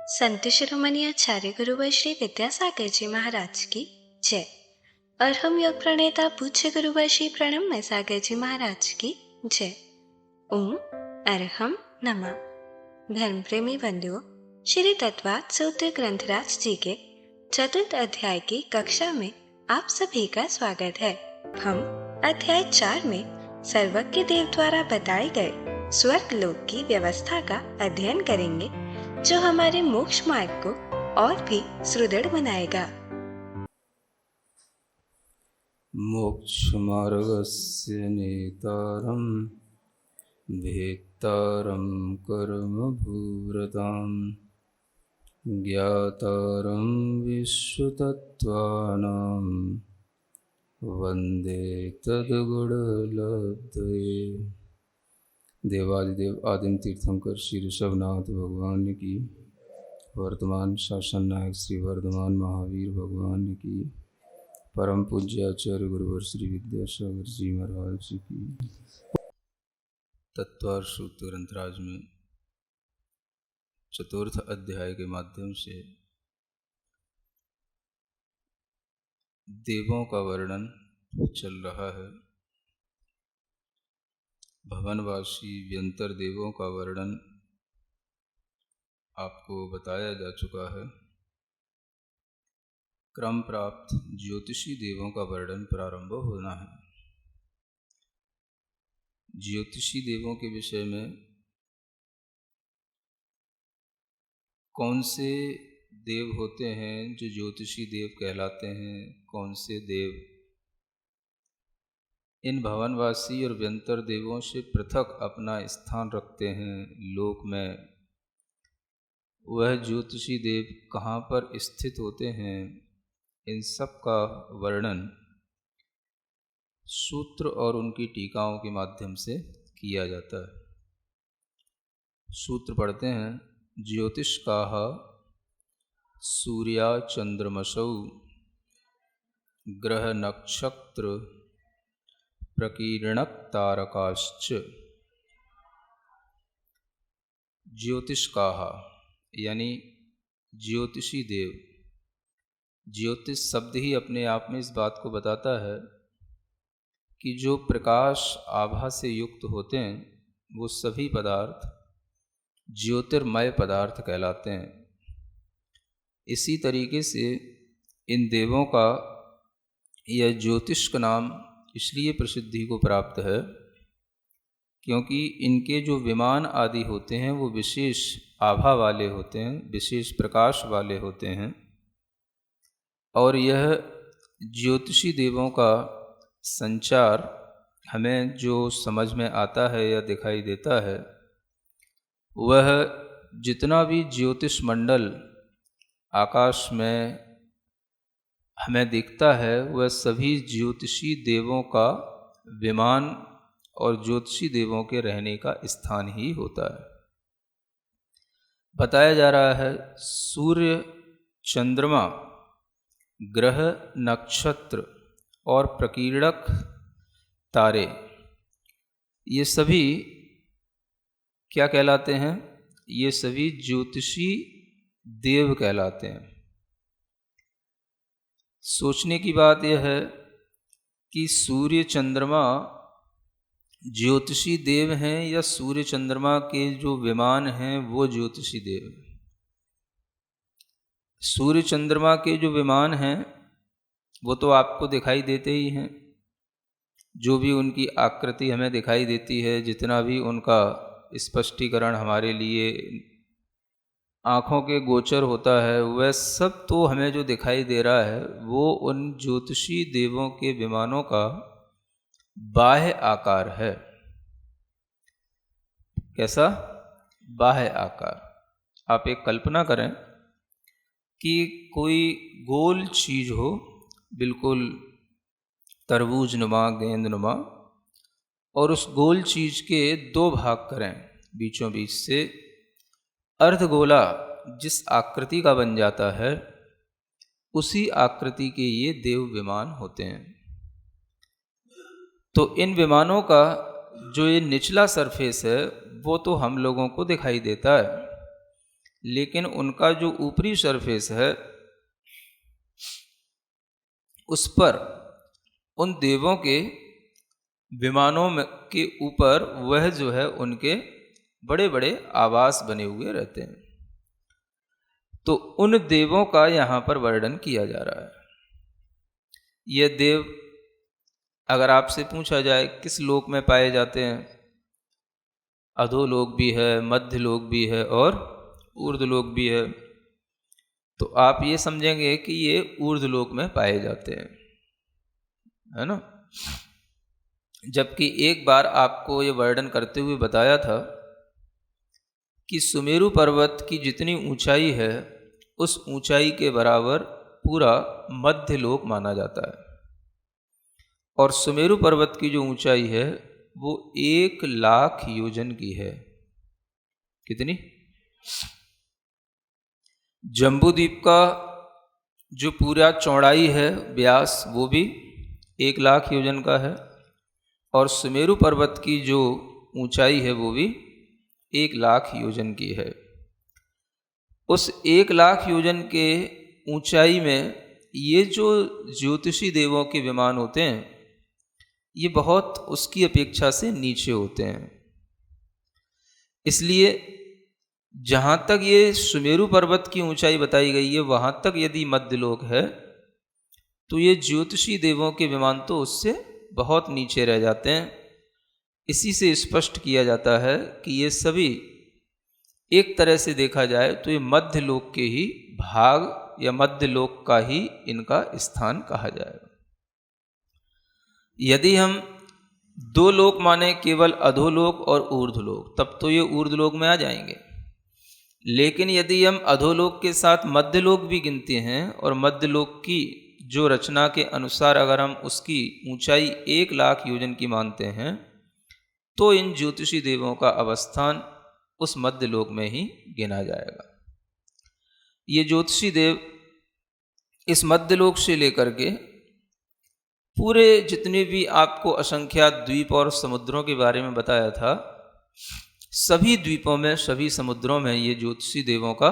संत शिरोमणि आचार्य गुरुवर श्री विद्यासागर जी महाराज की जय। और हम योग प्रणेता पूज्य गुरुवर श्री प्रणम्य सागर जी महाराज की जय। ओम अरहम नमः। धर्म प्रेमी बंधुओं, श्री तत्वात् सूत्र ग्रंथराज जी के चतुर्थ अध्याय की कक्षा में आप सभी का स्वागत है। हम अध्याय 4 में सर्वज्ञ देव द्वारा बताए गए स्वर्ग लोक की व्यवस्था का अध्ययन करेंगे, जो हमारे मोक्ष मार्ग को और भी सुदृढ़ बनाएगा। मोक्षमार्गस्य नेतारं भेक्तारं कर्मभूरतां ज्ञातारं विश्वतत्त्वानां वन्दे तद्गुणलब्धये। देवादिदेव आदिम तीर्थंकर श्री ऋषभनाथ भगवान की, वर्तमान शासन नायक श्री वर्धमान महावीर भगवान की, परम पूज्य आचार्य गुरुवर श्री विद्यासागर जी महाराज जी की। तत्वार सूत्र ग्रंथराज में चतुर्थ अध्याय के माध्यम से देवों का वर्णन चल रहा है। भवनवासी व्यंतर देवों का वर्णन आपको बताया जा चुका है। क्रम प्राप्त ज्योतिषी देवों का वर्णन प्रारंभ होना है। ज्योतिषी देवों के विषय में कौन से देव होते हैं जो ज्योतिषी देव कहलाते हैं, कौन से देव इन भवनवासी और व्यंतर देवों से पृथक अपना स्थान रखते हैं लोक में, वह ज्योतिषी देव कहाँ पर स्थित होते हैं, इन सब का वर्णन सूत्र और उनकी टीकाओं के माध्यम से किया जाता है। सूत्र पढ़ते हैं। ज्योतिष्काः सूर्या चंद्रमसौ ग्रह नक्षत्र प्रकीर्णक तारकाश्च। ज्योतिष्काः यानी ज्योतिषी देव। ज्योतिष शब्द ही अपने आप में इस बात को बताता है कि जो प्रकाश आभा से युक्त होते हैं वो सभी पदार्थ ज्योतिर्मय पदार्थ कहलाते हैं। इसी तरीके से इन देवों का यह ज्योतिष का नाम इसलिए प्रसिद्धि को प्राप्त है क्योंकि इनके जो विमान आदि होते हैं वो विशेष आभा वाले होते हैं, विशेष प्रकाश वाले होते हैं। और यह ज्योतिषी देवों का संचार हमें जो समझ में आता है या दिखाई देता है, वह जितना भी ज्योतिष मंडल आकाश में हमें दिखता है वह सभी ज्योतिषी देवों का विमान और ज्योतिषी देवों के रहने का स्थान ही होता है। बताया जा रहा है सूर्य, चंद्रमा, ग्रह, नक्षत्र और प्रकीर्णक तारे, ये सभी क्या कहलाते हैं? ये सभी ज्योतिषी देव कहलाते हैं। सोचने की बात यह है कि सूर्य चंद्रमा ज्योतिषी देव हैं या सूर्य चंद्रमा के जो विमान हैं वो ज्योतिषी देव हैं। सूर्य चंद्रमा के जो विमान हैं वो तो आपको दिखाई देते ही हैं, जो भी उनकी आकृति हमें दिखाई देती है, जितना भी उनका स्पष्टीकरण हमारे लिए आँखों के गोचर होता है, वह सब तो हमें जो दिखाई दे रहा है वो उन ज्योतिषी देवों के विमानों का बाह्य आकार है। कैसा? बाह्य आकार। आप एक कल्पना करें कि कोई गोल चीज हो, बिल्कुल तरबूज नुमा, गेंद नुमा, और उस गोल चीज के दो भाग करें, बीचों बीच से अर्धगोला जिस आकृति का बन जाता है उसी आकृति के ये देव विमान होते हैं। तो इन विमानों का जो ये निचला सरफेस है वो तो हम लोगों को दिखाई देता है, लेकिन उनका जो ऊपरी सरफेस है उस पर उन देवों के विमानों में के ऊपर वह जो है उनके बड़े बड़े आवास बने हुए रहते हैं। तो उन देवों का यहाँ पर वर्णन किया जा रहा है। ये देव अगर आपसे पूछा जाए किस लोक में पाए जाते हैं, अधोलोक भी है, मध्य लोक भी है और ऊर्ध्वलोक भी है, तो आप ये समझेंगे कि ये ऊर्ध्वलोक में पाए जाते हैं, है ना। जबकि एक बार आपको ये वर्णन करते हुए बताया था कि सुमेरु पर्वत की जितनी ऊंचाई है उस ऊंचाई के बराबर पूरा मध्य लोक माना जाता है, और सुमेरु पर्वत की जो ऊंचाई है वो 1,00,000 योजन की है। कितनी? जम्बूद्वीप का जो पूरा चौड़ाई है, व्यास, वो भी 1,00,000 योजन का है, और सुमेरु पर्वत की जो ऊंचाई है वो भी 1,00,000 योजन की है। उस 1,00,000 योजन के ऊंचाई में ये जो ज्योतिषी देवों के विमान होते हैं ये बहुत उसकी अपेक्षा से नीचे होते हैं। इसलिए जहाँ तक ये सुमेरु पर्वत की ऊंचाई बताई गई है वहाँ तक यदि मध्यलोक है तो ये ज्योतिषी देवों के विमान तो उससे बहुत नीचे रह जाते हैं। इसी से स्पष्ट किया जाता है कि ये सभी एक तरह से देखा जाए तो ये मध्यलोक के ही भाग या मध्यलोक का ही इनका स्थान कहा जाएगा। यदि हम दो लोक माने, केवल अधोलोक और ऊर्ध्वलोक, तब तो ये ऊर्ध्वलोक में आ जाएंगे। लेकिन यदि हम अधोलोक के साथ मध्यलोक भी गिनते हैं और मध्यलोक की जो रचना के अनुसार अगर हम उसकी ऊंचाई 1,00,000 योजन की मानते हैं तो इन ज्योतिषी देवों का अवस्थान उस मध्यलोक में ही गिना जाएगा। ये ज्योतिषी देव इस मध्यलोक से लेकर के पूरे जितने भी आपको असंख्यात द्वीप और समुद्रों के बारे में बताया था, सभी द्वीपों में, सभी समुद्रों में ये ज्योतिषी देवों का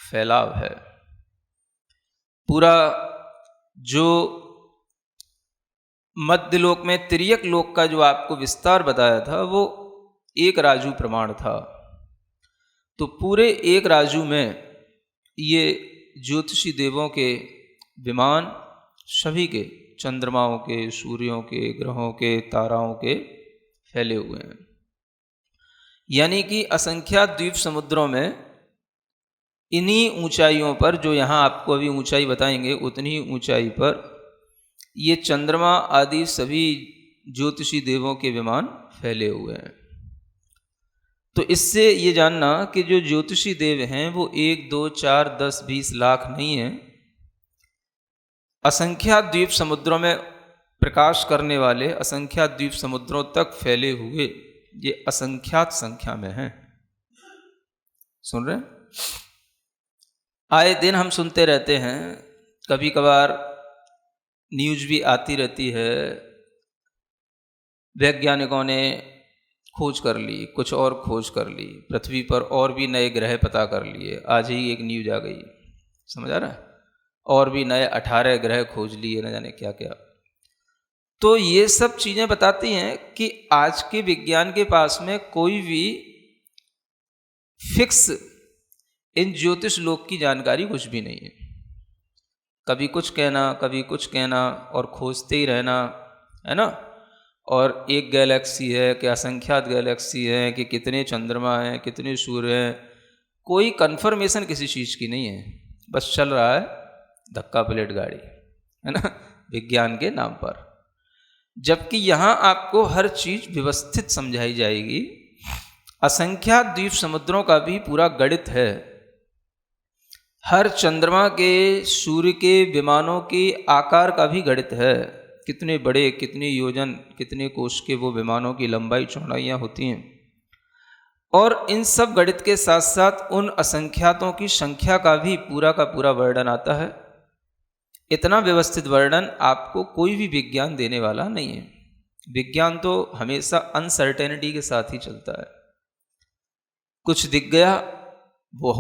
फैलाव है। पूरा जो मध्यलोक में तिर्यक लोक का जो आपको विस्तार बताया था वो एक राजू प्रमाण था। तो पूरे एक राजू में ये ज्योतिषी देवों के विमान सभी के, चंद्रमाओं के, सूर्यों के, ग्रहों के, ताराओं के फैले हुए हैं। यानी कि असंख्यात द्वीप समुद्रों में इन्हीं ऊंचाइयों पर, जो यहाँ आपको अभी ऊंचाई बताएंगे, उतनी ऊंचाई पर ये चंद्रमा आदि सभी ज्योतिषी देवों के विमान फैले हुए हैं। तो इससे ये जानना कि जो ज्योतिषी देव हैं वो 1, 2, 4, 10, 20 लाख नहीं हैं। असंख्यात द्वीप समुद्रों में प्रकाश करने वाले, असंख्यात द्वीप समुद्रों तक फैले हुए ये असंख्यात संख्या में हैं। सुन रहे हैं? आए दिन हम सुनते रहते हैं, कभी कभार न्यूज़ भी आती रहती है, वैज्ञानिकों ने खोज कर ली, कुछ और खोज कर ली, पृथ्वी पर और भी नए ग्रह पता कर लिए। आज ही एक न्यूज़ आ गई, समझ आ रहा है, और भी नए 18 ग्रह खोज लिए, न जाने क्या क्या। तो ये सब चीज़ें बताती हैं कि आज के विज्ञान के पास में कोई भी फिक्स इन ज्योतिष लोक की जानकारी कुछ भी नहीं है। कभी कुछ कहना, कभी कुछ कहना, और खोजते ही रहना, है ना। और एक गैलेक्सी है कि असंख्यात गैलेक्सी है कि कितने चंद्रमा हैं, कितने सूर्य हैं, कोई कन्फर्मेशन किसी चीज़ की नहीं है। बस चल रहा है धक्का प्लेट गाड़ी, है ना, विज्ञान के नाम पर। जबकि यहाँ आपको हर चीज़ व्यवस्थित समझाई जाएगी। असंख्यात द्वीप समुद्रों का भी पूरा गणित है। हर चंद्रमा के, सूर्य के विमानों के आकार का भी गणित है। कितने बड़े, कितने योजन, कितने कोश के वो विमानों की लंबाई चौड़ाइयाँ होती हैं। और इन सब गणित के साथ साथ उन असंख्यातों की संख्या का भी पूरा का पूरा वर्णन आता है। इतना व्यवस्थित वर्णन आपको कोई भी विज्ञान देने वाला नहीं है। विज्ञान तो हमेशा अनसर्टेनिटी के साथ ही चलता है। कुछ दिख गया, वो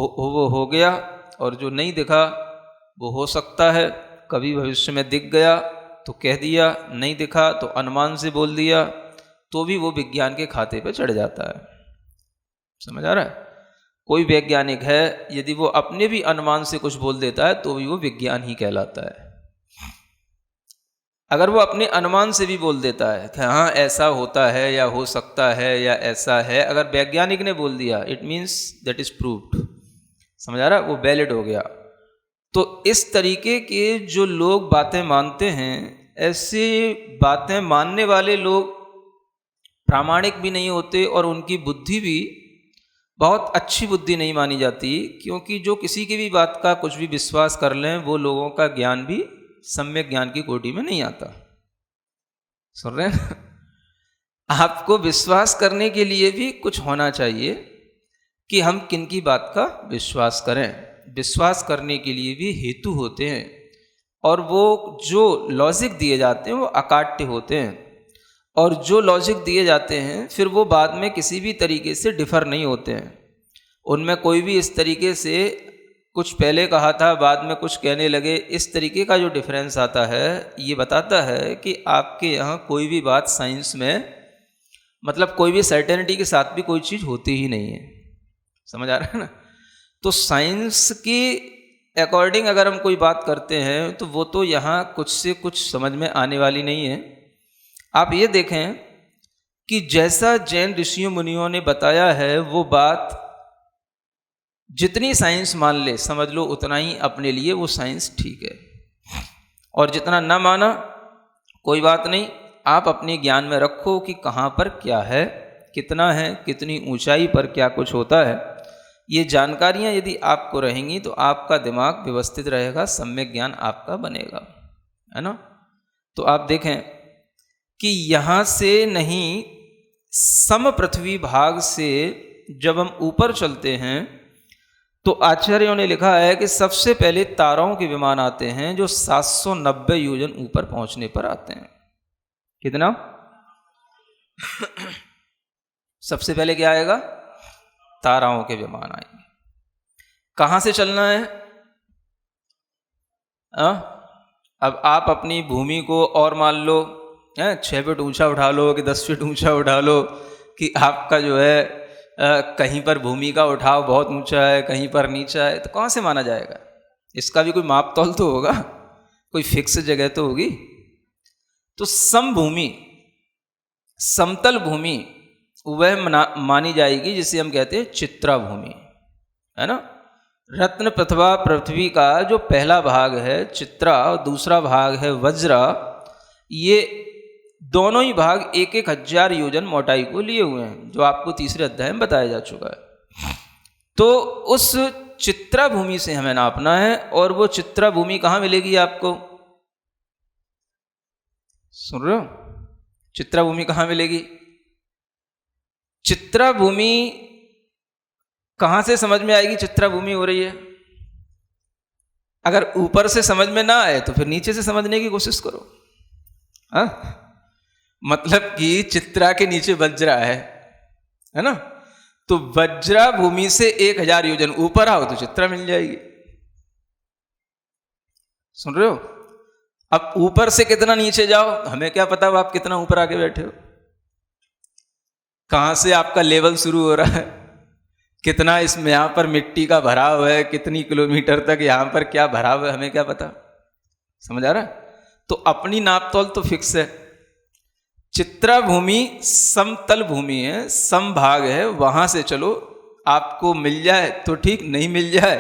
हो गया, और जो नहीं दिखा वो हो सकता है, कभी भविष्य में दिख गया तो कह दिया, नहीं दिखा तो अनुमान से बोल दिया, तो भी वो विज्ञान के खाते पे चढ़ जाता है। समझ आ रहा है? कोई वैज्ञानिक है, यदि वो अपने भी अनुमान से कुछ बोल देता है तो भी वो विज्ञान ही कहलाता है। अगर वो अपने अनुमान से भी बोल देता है कि हाँ ऐसा होता है या हो सकता है या ऐसा है, अगर वैज्ञानिक ने बोल दिया, it means that is proved. समझ आ रहा है? वो वैलिड हो गया। तो इस तरीके के जो लोग बातें मानते हैं, ऐसे बातें मानने वाले लोग प्रामाणिक भी नहीं होते और उनकी बुद्धि भी बहुत अच्छी बुद्धि नहीं मानी जाती, क्योंकि जो किसी की भी बात का कुछ भी विश्वास कर लें, वो लोगों का ज्ञान भी सम्यक ज्ञान की कोटि में नहीं आता। सुन रहे हैं? आपको विश्वास करने के लिए भी कुछ होना चाहिए कि हम किन की बात का विश्वास करें। विश्वास करने के लिए भी हेतु होते हैं, और वो जो लॉजिक दिए जाते हैं वो अकाट्य होते हैं, और जो लॉजिक दिए जाते हैं फिर वो बाद में किसी भी तरीके से डिफ़र नहीं होते हैं। उनमें कोई भी इस तरीके से कुछ पहले कहा था बाद में कुछ कहने लगे, इस तरीके का जो डिफरेंस आता है, ये बताता है कि आपके यहाँ कोई भी बात साइंस में, मतलब कोई भी सर्टेनिटी के साथ भी कोई चीज़ होती ही नहीं है। समझ आ रहा है ना? तो साइंस की अकॉर्डिंग अगर हम कोई बात करते हैं तो वो तो यहाँ कुछ से कुछ समझ में आने वाली नहीं है। आप ये देखें कि जैसा जैन ऋषियों मुनियों ने बताया है, वो बात जितनी साइंस मान ले, समझ लो उतना ही अपने लिए वो साइंस ठीक है, और जितना न माना कोई बात नहीं, आप अपने ज्ञान में रखो कि कहाँ पर क्या है, कितना है, कितनी ऊंचाई पर क्या कुछ होता है। ये जानकारियाँ यदि आपको रहेंगी तो आपका दिमाग व्यवस्थित रहेगा, सम्यक ज्ञान आपका बनेगा, है ना? तो आप देखें कि यहाँ से नहीं, सम पृथ्वी भाग से जब हम ऊपर चलते हैं तो आचार्यों ने लिखा है कि सबसे पहले ताराओं के विमान आते हैं जो 790 योजन ऊपर पहुंचने पर आते हैं। कितना? सबसे पहले क्या आएगा? ताराओं के विमान आएंगे। कहां से चलना है? अब आप अपनी भूमि को और मान लो 6 फीट ऊंचा उठा लो कि 10 फीट ऊंचा उठा लो, कि आपका जो है कहीं पर भूमि का उठाव बहुत ऊंचा है, कहीं पर नीचा है, तो कहाँ से माना जाएगा? इसका भी कोई माप तौल तो होगा, कोई फिक्स जगह तो होगी। तो समभूमि, समतल भूमि वह मानी जाएगी जिसे हम कहते हैं चित्रा भूमि, है ना? रत्न प्रथवा पृथ्वी का जो पहला भाग है चित्रा और दूसरा भाग है वज्रा, ये दोनों ही भाग 1,000 योजन मोटाई को लिए हुए हैं, जो आपको तीसरे अध्याय में बताया जा चुका है। तो उस चित्रा भूमि से हमें नापना है, और वो चित्रा भूमि कहाँ मिलेगी आपको? सुन रहे हो? चित्रा भूमि कहाँ मिलेगी? चित्रा भूमि कहाँ से समझ में आएगी चित्रा भूमि हो रही है? अगर ऊपर से समझ में ना आए तो फिर नीचे से समझने की कोशिश करो। हाँ, मतलब कि चित्रा के नीचे वज्रा है ना? तो वज्रा भूमि से 1,000 योजन ऊपर आओ तो चित्रा मिल जाएगी। सुन रहे हो? अब ऊपर से कितना नीचे जाओ, हमें क्या पता आप कितना ऊपर आके बैठे हो, कहां से आपका लेवल शुरू हो रहा है, कितना इसमें यहां पर मिट्टी का भराव है, कितनी किलोमीटर तक यहां पर क्या भराव है, हमें क्या पता। समझ आ रहा है? तो अपनी नापतोल तो फिक्स है। चित्रा भूमि समतल भूमि है, समभाग है, वहां से चलो, आपको मिल जाए तो ठीक, नहीं मिल जाए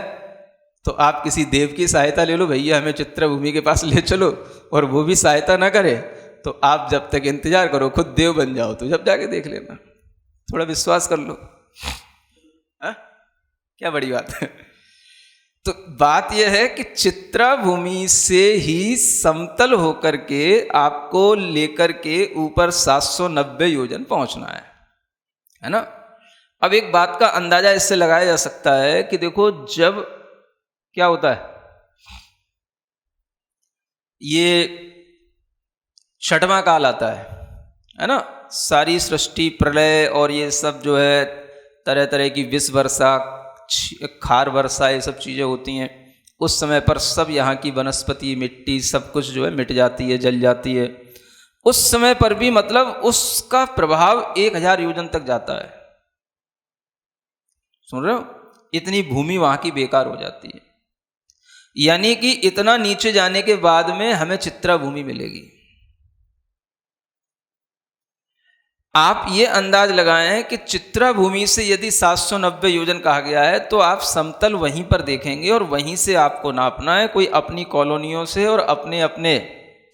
तो आप किसी देव की सहायता ले लो, भैया हमें चित्रा भूमि के पास ले चलो, और वो भी सहायता ना करे तो आप जब तक इंतजार करो, खुद देव बन जाओ, तो जब जाके देख लेना, थोड़ा विश्वास कर लो। क्या बड़ी बात है। तो बात यह है कि चित्रा भूमि से ही समतल होकर के आपको लेकर के ऊपर 790 योजन पहुंचना है ना? अब एक बात का अंदाजा इससे लगाया जा सकता है कि देखो, जब क्या होता है, ये छठवां काल आता है ना? सारी सृष्टि प्रलय और ये सब जो है, तरह तरह की विष वर्षा, खार वर्षा ये सब चीज़ें होती हैं, उस समय पर सब यहाँ की वनस्पति मिट्टी सब कुछ जो है मिट जाती है, जल जाती है। उस समय पर भी मतलब उसका प्रभाव 1000 योजन तक जाता है। सुन रहे हो? इतनी भूमि वहाँ की बेकार हो जाती है। यानी कि इतना नीचे जाने के बाद में हमें चित्रा भूमि मिलेगी। आप ये अंदाज लगाएं कि चित्रा भूमि से यदि 790 योजन कहा गया है तो आप समतल वहीं पर देखेंगे और वहीं से आपको नापना है, कोई अपनी कॉलोनियों से और अपने अपने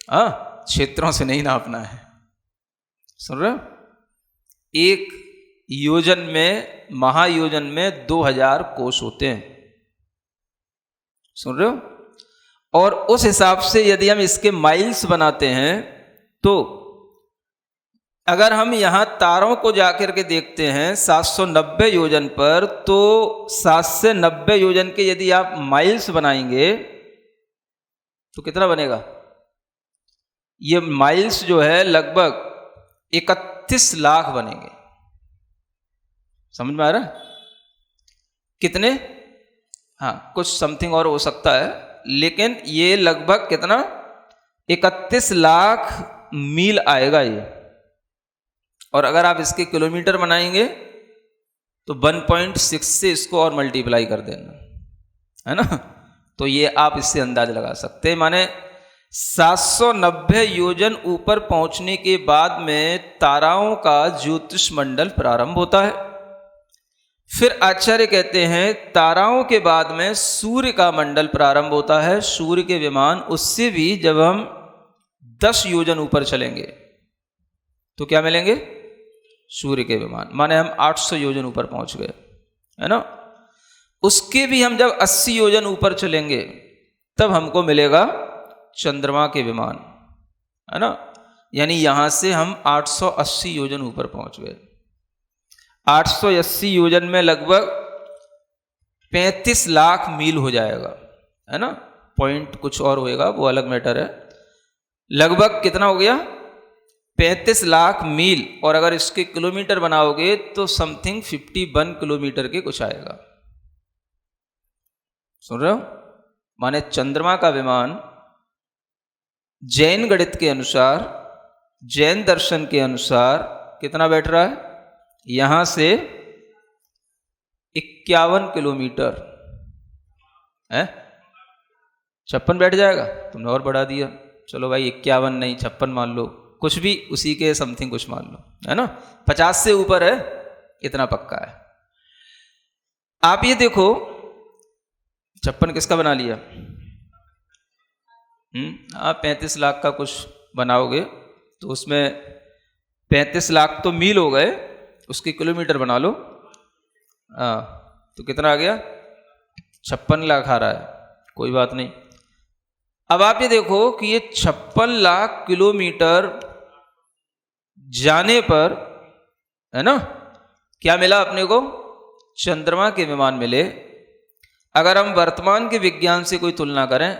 क्षेत्रों से नहीं नापना है। सुन रहे हो? एक योजन में, महायोजन में 2000 कोष होते हैं। सुन रहे हो? और उस हिसाब से यदि हम इसके माइल्स बनाते हैं तो अगर हम यहाँ तारों को जाकर के देखते हैं 790 योजन पर, तो 7 से 90 योजन के यदि आप माइल्स बनाएंगे तो कितना बनेगा? ये माइल्स जो है लगभग 31 लाख बनेंगे। समझ में आ रहा है? कितने? हाँ, कुछ समथिंग और हो सकता है, लेकिन ये लगभग कितना? 31 लाख मील आएगा ये। और अगर आप इसके किलोमीटर बनाएंगे तो 1.6 से इसको और मल्टीप्लाई कर देना, है ना? तो ये आप इससे अंदाज लगा सकते हैं। माने 790 योजन ऊपर पहुंचने के बाद में ताराओं का ज्योतिष मंडल प्रारंभ होता है। फिर आचार्य कहते हैं ताराओं के बाद में सूर्य का मंडल प्रारंभ होता है, सूर्य के विमान। उससे भी जब हम 10 योजन ऊपर चलेंगे तो क्या मिलेंगे? सूर्य के विमान। माने हम 800 योजन ऊपर पहुंच गए, है ना? उसके भी हम जब 80 योजन ऊपर चलेंगे तब हमको मिलेगा चंद्रमा के विमान, है ना? यानी यहां से हम 880 योजन ऊपर पहुंच गए। 880 योजन में लगभग 35 लाख मील हो जाएगा, है ना? पॉइंट कुछ और होएगा, वो अलग मैटर है। लगभग कितना हो गया? 35 लाख मील। और अगर इसके किलोमीटर बनाओगे तो समथिंग 51 किलोमीटर के कुछ आएगा। सुन रहे हो? माने चंद्रमा का विमान जैन गणित के अनुसार, जैन दर्शन के अनुसार कितना बैठ रहा है? यहां से 51 किलोमीटर है। 56 बैठ जाएगा? तुमने और बढ़ा दिया। चलो भाई 51 नहीं 56 मान लो, कुछ भी उसी के समथिंग कुछ मान लो, है ना? 50 से ऊपर है, इतना पक्का है। आप ये देखो 56 किसका बना लिया? आप 35 लाख का कुछ बनाओगे तो उसमें 35 लाख तो मील हो गए, उसके किलोमीटर बना लो। तो कितना आ गया? 56 लाख आ रहा है। कोई बात नहीं। अब आप ये देखो कि ये 56 लाख किलोमीटर जाने पर, है ना, क्या मिला अपने को? चंद्रमा के विमान मिले। अगर हम वर्तमान के विज्ञान से कोई तुलना करें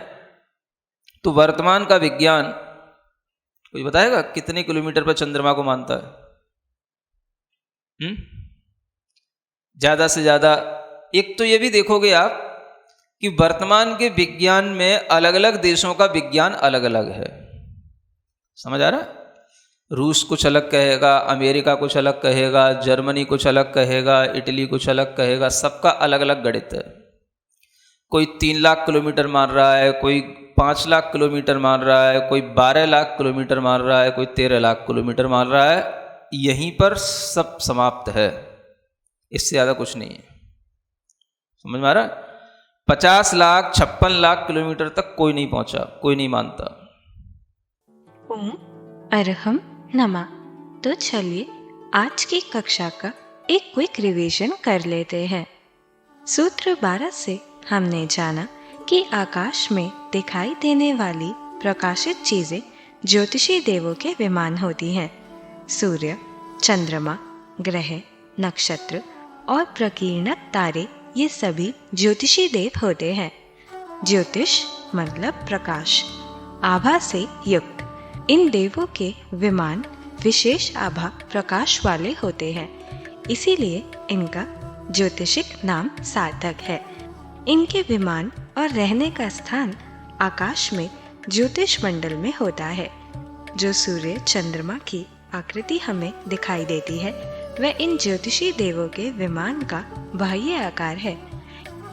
तो वर्तमान का विज्ञान कोई बताएगा कितने किलोमीटर पर चंद्रमा को मानता है? ज्यादा से ज्यादा। एक तो ये भी देखोगे आप कि वर्तमान के विज्ञान में अलग अलग देशों का विज्ञान अलग अलग है। समझ आ रहा है? रूस कुछ अलग कहेगा, अमेरिका कुछ अलग कहेगा, जर्मनी कुछ अलग कहेगा, इटली कुछ अलग कहेगा। सबका अलग अलग गणित है। कोई 3 लाख किलोमीटर मान रहा है, कोई 5 लाख किलोमीटर मान रहा है, कोई 12 लाख किलोमीटर मान रहा है, कोई 13 लाख किलोमीटर मान रहा है। यहीं पर सब समाप्त है, इससे ज़्यादा कुछ नहीं है। समझ में आ रहा है? 50 लाख 56 लाख किलोमीटर तक कोई नहीं पहुंचा, कोई नहीं मानता। ओम अरहम नमा। तो चलिए आज की कक्षा का एक क्विक रिवीजन कर लेते हैं। सूत्र 12 से हमने जाना कि आकाश में दिखाई देने वाली प्रकाशित चीजें ज्योतिषी देवों के विमान होती हैं। सूर्य, चंद्रमा, ग्रह, नक्षत्र और प्रकीर्णक तारे ये सभी ज्योतिषी देव होते हैं। ज्योतिष मतलब प्रकाश, आभा से युक्त। इन देवों के विमान विशेष आभा प्रकाश वाले होते हैं, इसीलिए इनका ज्योतिषिक नाम सार्थक है। इनके विमान और रहने का स्थान आकाश में ज्योतिष मंडल में होता है। जो सूर्य चंद्रमा की आकृति हमें दिखाई देती है वह इन ज्योतिषी देवों के विमान का बाह्य आकार है।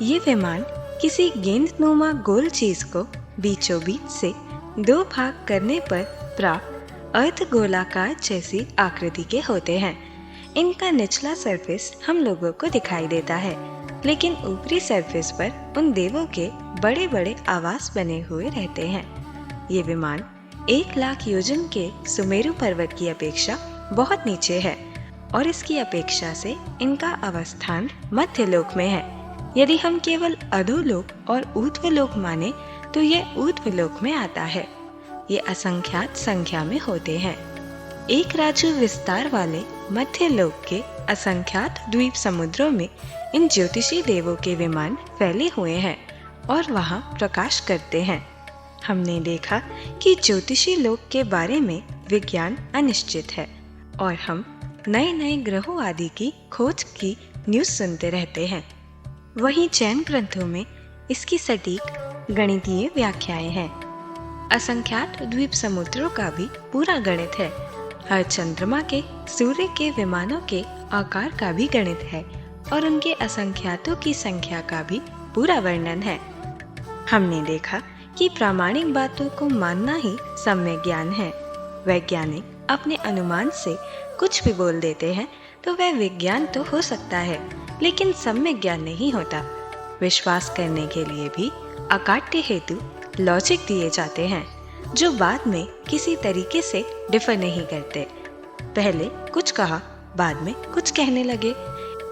ये विमान किसी गेंदनुमा गोल चीज को बीचों बीच से 2 भाग करने पर प्राप्त अर्धगोलाकार जैसी आकृति के होते हैं। इनका निचला सरफेस हम लोगों को दिखाई देता है, लेकिन ऊपरी सरफेस पर उन देवों के बड़े बड़े आवास बने हुए रहते हैं। ये विमान 1 लाख योजन के सुमेरु पर्वत की अपेक्षा बहुत नीचे है और इसकी अपेक्षा से इनका अवस्थान मध्यलोक में है। यदि हम केवल अधोलोक और ऊर्ध्वलोक माने तो यह ऊर्ध्वलोक में आता है। ये असंख्यात संख्या में होते हैं। एक राजू विस्तार वाले मध्यलोक के असंख्यात द्वीप समुद्रों में इन ज्योतिषी देवों के विमान फैले हुए हैं और वहां प्रकाश करते हैं। हमने देखा कि ज्योतिषी लोक के बारे में विज्ञान अनिश्चित है और हम नए नए ग्रहों आदि की खोज की न्यूज़ सुनते रहते हैं। वहीं जैन ग्रंथों में इसकी सटीक गणितीय व्याख्याएं हैं। असंख्यात द्वीप समुद्रों का भी पूरा गणित है। हर चंद्रमा के सूर्य के विमानों के आकार का भी गणित है और उनके असंख्यातों की संख्या का भी पूरा वर्णन है। हमने देखा कि प्रामाणिक बातों को मानना ही सम्यक ज्ञान है। वैज्ञानिक अपने अनुमान से कुछ भी बोल देते हैं तो वह विज्ञान तो हो सकता है, लेकिन सम्यक ज्ञान नहीं होता। विश्वास करने के लिए भी अकाट्य हेतु लॉजिक दिए जाते हैं, जो बाद में किसी तरीके से डिफर नहीं करते। पहले कुछ कहा, बाद में कुछ कहने लगे।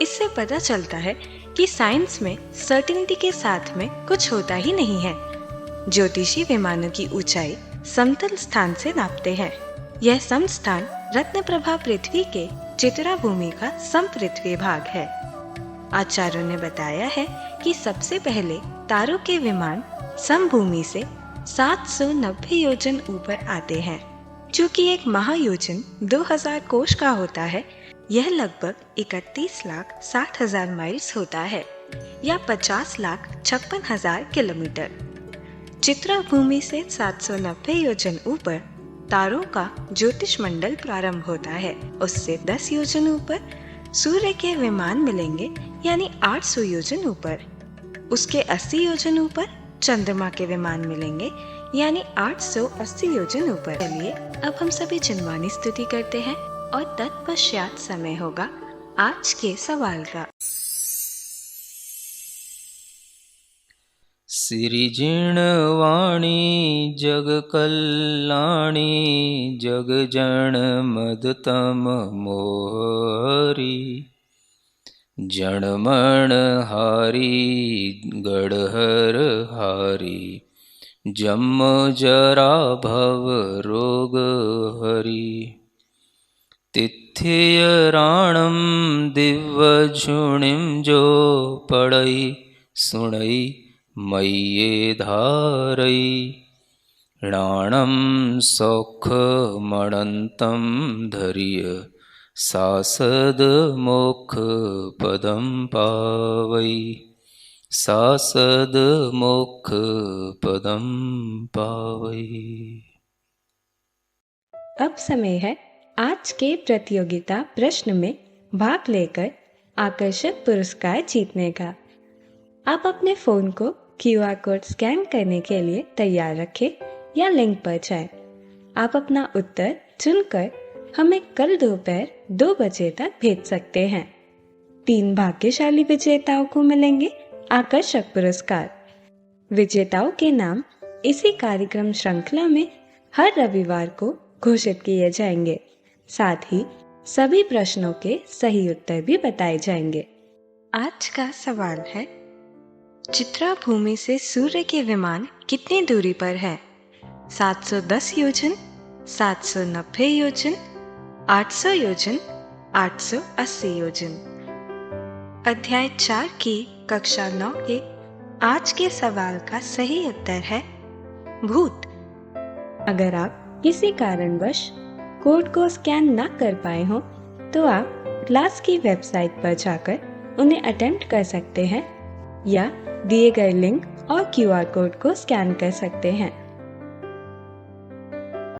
इससे पता चलता है कि साइंस में सर्टेनिटी के साथ में कुछ होता ही नहीं है। ज्योतिषी विमानों की ऊंचाई समतल स्थान से नापते हैं। यह समस्थान रत्नप्रभा पृथ्वी के चित्रा भूमि का समपृथ्वी भाग है। आचार्यों ने बताया है कि सबसे पहले तारों के विमान समभूमि से 790 योजन ऊपर आते हैं, जो कि एक महायोजन 2000 कोश का होता है। यह लगभग 31,60,000 माइल्स होता है या 50,56,000 किलोमीटर। चित्रा भूमि से 790 योजन ऊपर तारों का ज्योतिष मंडल प्रारंभ होता है। उससे 10 योजन ऊपर सूर्य के विमान मिलेंगे, यानी 800 योजन ऊपर। उसके 80 योजन ऊपर चंद्रमा के विमान मिलेंगे, यानी 880 योजन ऊपर। चलिए अब हम सभी जनमानी स्तुति करते हैं और तत्पश्चात समय होगा आज के सवाल का। सिरिजिणवाणी जग कल्याणी जग जन मदतम मोहरी जनमण हारी गढ़हर हारी जम जरा भव रोग हरि तिथियराणम दिव्य झुणिम जो पड़ई सुणई मय्ये धारई णाणम सौख मणंतम धरिय सासद मोक्ष पदम पावई सासद मोक्ष पदम पावई। अब समय है आज के प्रतियोगिता प्रश्न में भाग लेकर आकर्षक पुरस्कार जीतने का। आप अपने फोन को QR कोड स्कैन करने के लिए तैयार रखें या लिंक पर जाएं। आप अपना उत्तर चुनकर हमें कल दोपहर 2 बजे तक भेज सकते हैं। 3 भाग्यशाली विजेताओं को मिलेंगे आकर्षक पुरस्कार। विजेताओं के नाम इसी कार्यक्रम श्रृंखला में हर रविवार को घोषित किए जाएंगे। साथ ही सभी प्रश्नों के सही उत्तर भी बताए जाएंगे। आज का सवाल है, चित्रा भूमि से सूर्य के विमान कितनी दूरी पर है? 710 योजन, 790 योजन, 800 योजन, 880 योजन। अध्याय 4 की कक्षा 9 के आज के सवाल का सही उत्तर है भूत। अगर आप किसी कारणवश कोड को स्कैन न कर पाए हो तो आप क्लास की वेबसाइट पर जाकर उन्हें अटेम्प्ट कर सकते हैं या दिए गए लिंक और QR कोड को स्कैन कर सकते हैं।